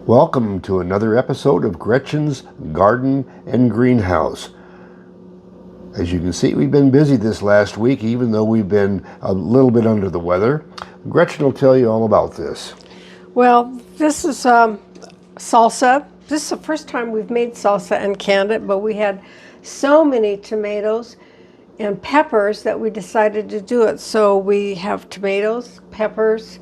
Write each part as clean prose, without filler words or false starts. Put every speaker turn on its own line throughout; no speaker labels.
Welcome to another episode of Gretchen's Garden and Greenhouse. As you can see, we've been busy this last week, even though we've been a little bit under the weather. Gretchen will tell you all about this.
Well, this is salsa. This is the first time we've made salsa and canned it, but we had so many tomatoes and peppers that we decided to do it. So we have tomatoes, peppers,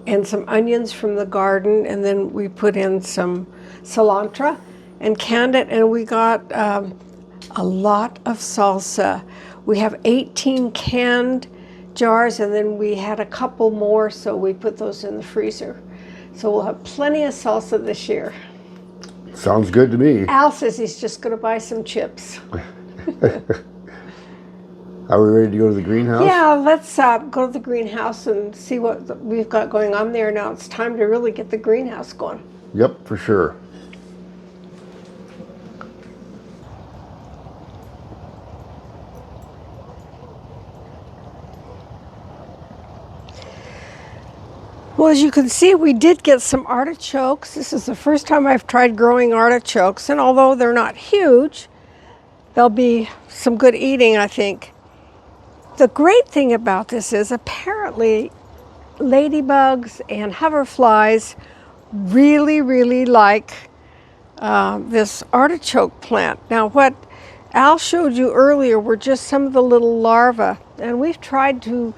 and some onions from the garden, and then we put in some cilantro and canned it, and we got a lot of salsa. We have 18 canned jars, and then we had a couple more, so we put those in the freezer. So we'll have plenty of salsa this year.
Sounds good to me.
Al says he's just going to buy some chips.
Are we ready to go to the greenhouse?
Yeah, let's go to the greenhouse and see what we've got going on there. Now it's time to really get the greenhouse going.
Yep, for sure.
Well, as you can see, we did get some artichokes. This is the first time I've tried growing artichokes, and although they're not huge, they'll be some good eating, I think. The great thing about this is apparently ladybugs and hoverflies really like this artichoke plant. Now, what Al showed you earlier were just some of the little larvae, and we've tried to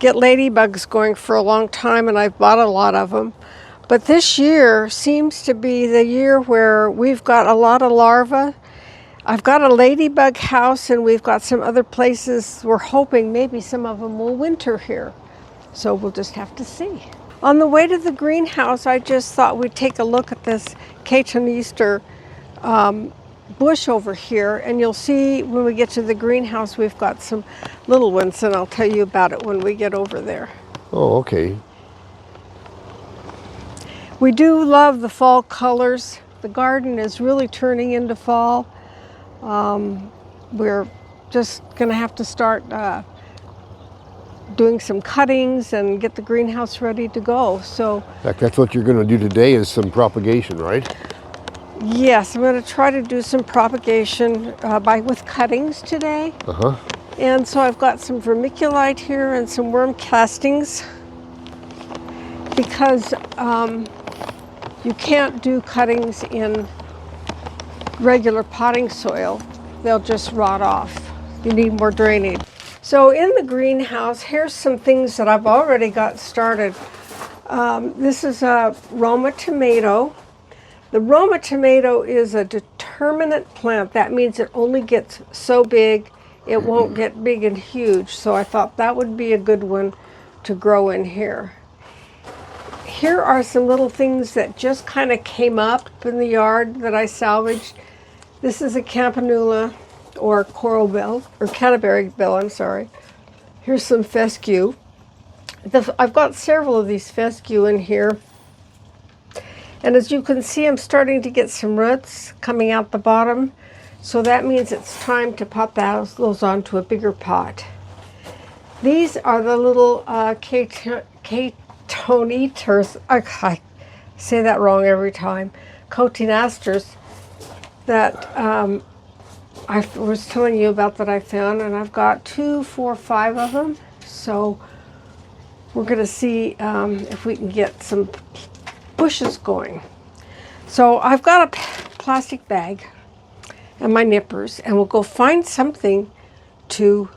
get ladybugs going for a long time, and I've bought a lot of them. But this year seems to be the year where we've got a lot of larvae. I've got a ladybug house, and we've got some other places. We're hoping maybe some of them will winter here. So we'll just have to see. On the way to the greenhouse, I just thought we'd take a look at this Easter bush over here, and you'll see when we get to the greenhouse, we've got some little ones, and I'll tell you about it when we get over there.
Oh, okay.
We do love the fall colors. The garden is really turning into fall. We're just going to have to start doing some cuttings and get the greenhouse ready to go. So
In fact, that's what you're going to do today, is some propagation, right?
yes, I'm going to try to do some propagation with cuttings today.
Uh-huh.
And so I've got some vermiculite here and some worm castings, because you can't do cuttings in regular potting soil. They'll just rot off. You need more drainage. So in the greenhouse, here's some things that I've already got started. This is a Roma tomato. The Roma tomato is a determinate plant. That means it only gets so big, it won't get big and huge. So I thought that would be a good one to grow in here. Here are some little things that just kind of came up in the yard that I salvaged. This is a campanula, or coral bill, or Canterbury bill, I'm sorry. Here's some fescue. I've got several of these fescue in here. And as you can see, I'm starting to get some roots coming out the bottom. So that means it's time to pop those onto a bigger pot. These are the little cotinasters. I say that wrong every time. Cotinasters that I was telling you about that I found, and I've got 2, 4, 5 of them. So we're going to see if we can get some bushes going. So I've got a plastic bag and my nippers, and we'll go find something to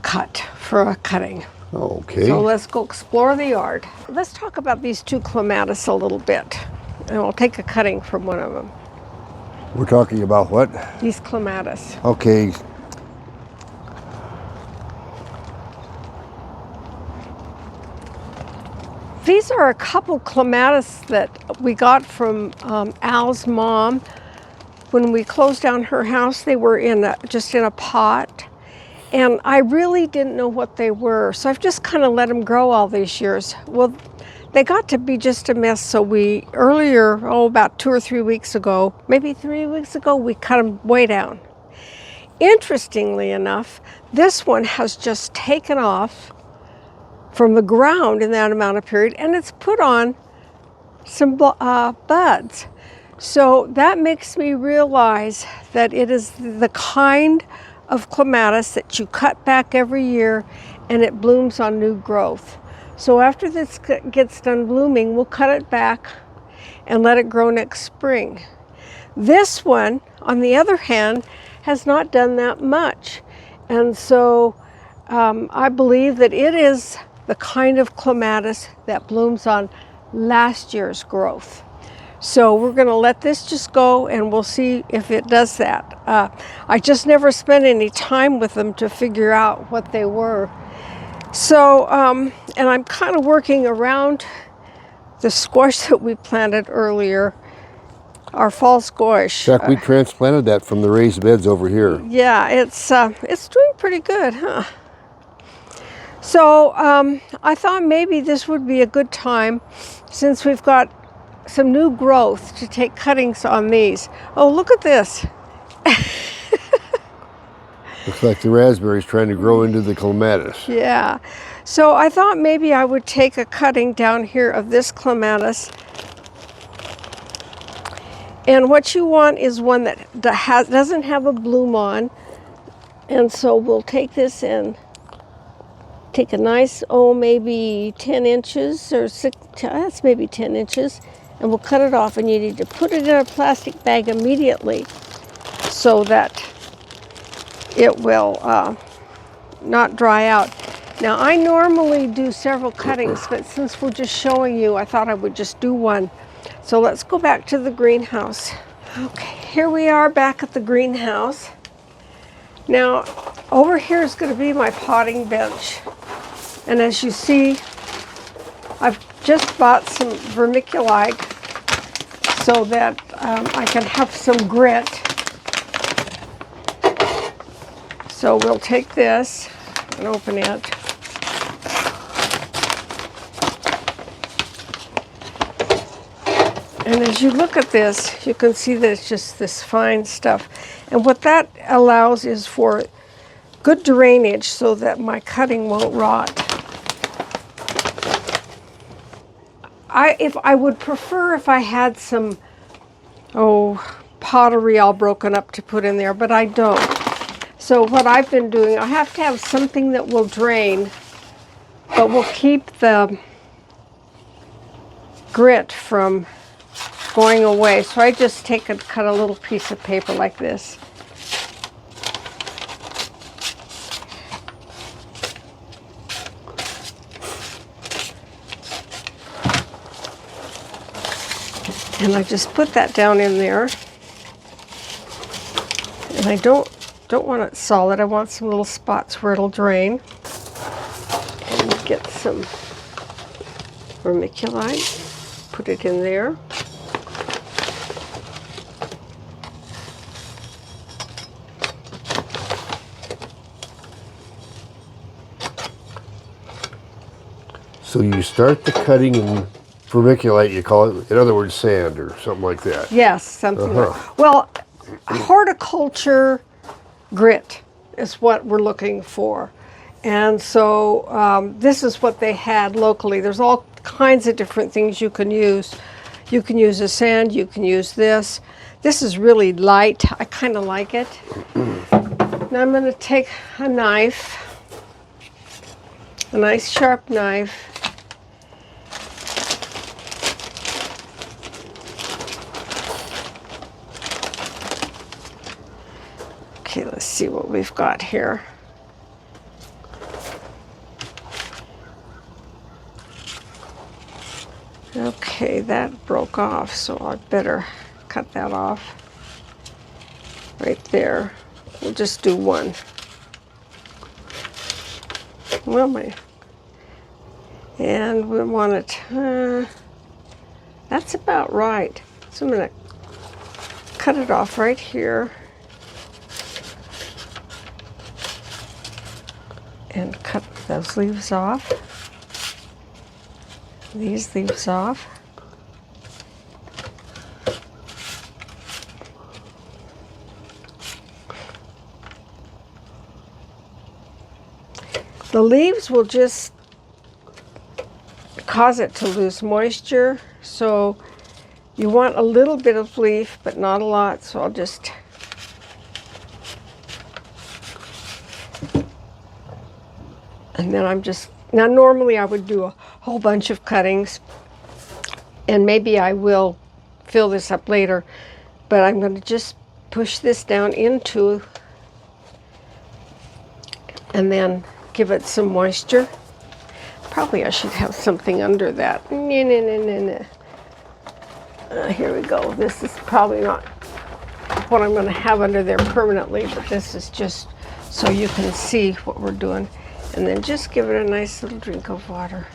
cut for a cutting.
Okay.
So let's go explore the yard. Let's talk about these 2 clematis a little bit, and we'll take a cutting from one of them.
We're talking about what?
These clematis.
Okay.
These are a couple clematis that we got from Al's mom. When we closed down her house, they were just in a pot. And I really didn't know what they were, so I've just kind of let them grow all these years. Well, they got to be just a mess, so we about 2 or 3 weeks ago, maybe 3 weeks ago, we cut them way down. Interestingly enough, this one has just taken off from the ground in that amount of period, and it's put on some buds. So that makes me realize that it is the kind of clematis that you cut back every year and it blooms on new growth. So after this gets done blooming, we'll cut it back and let it grow next spring. This one, on the other hand, has not done that much. And so I believe that it is the kind of clematis that blooms on last year's growth. So we're going to let this just go and we'll see if it does that. I just never spent any time with them to figure out what they were. So, and I'm kind of working around the squash that we planted earlier, our fall squash.
Chuck, we transplanted that from the raised beds over here.
Yeah, it's doing pretty good, huh? So I thought maybe this would be a good time, since we've got some new growth, to take cuttings on these. Oh, look at this.
Looks like the raspberry's trying to grow into the clematis.
Yeah. So I thought maybe I would take a cutting down here of this clematis. And what you want is one that doesn't have a bloom on. And so we'll take this and take a nice, maybe 10 inches or 6, that's maybe 10 inches. And we'll cut it off, and you need to put it in a plastic bag immediately so that it will not dry out. Now, I normally do several cuttings, but since we're just showing you, I thought I would just do one. So let's go back to the greenhouse. Okay, here we are back at the greenhouse. Now, over here is going to be my potting bench. And as you see, I've just bought some vermiculite so that I can have some grit. So we'll take this and open it. And as you look at this, you can see that it's just this fine stuff. And what that allows is for good drainage so that my cutting won't rot. I would prefer if I had some, pottery all broken up to put in there, but I don't. So what I've been doing, I have to have something that will drain, but will keep the grit from going away. So I just cut a little piece of paper like this. And I just put that down in there. And I don't want it solid. I want some little spots where it'll drain. And get some vermiculite. Put it in there.
So you start the cutting in vermiculite, you call it, in other words, sand or something like that.
Yes, something like, well, horticulture grit is what we're looking for. And so this is what they had locally. There's all kinds of different things you can use. You can use a sand, you can use this. This is really light. I kind of like it. Now I'm going to take a knife, a nice sharp knife. Okay, let's see what we've got here. Okay, that broke off, so I'd better cut that off. Right there. We'll just do one. Well, and we want it, that's about right. So I'm going to cut it off right here. And cut those leaves off. These leaves off. The leaves will just cause it to lose moisture. So you want a little bit of leaf, but not a lot. So I'll just and then now normally I would do a whole bunch of cuttings, and maybe I will fill this up later, but I'm going to just push this down into and then give it some moisture. Probably I should have something under that. Here we go. This is probably not what I'm going to have under there permanently, but this is just so you can see what we're doing. And then just give it a nice little drink of water.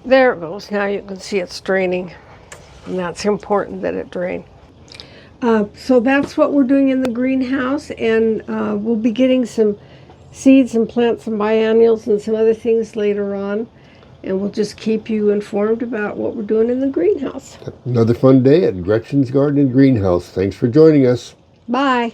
There it goes. Now you can see it's draining. And that's important that it drain. So that's what we're doing in the greenhouse, and we'll be getting some seeds and plant some biennials and some other things later on, and we'll just keep you informed about what we're doing in the greenhouse.
Another fun day at Gretchen's Garden and Greenhouse. Thanks for joining us.
Bye.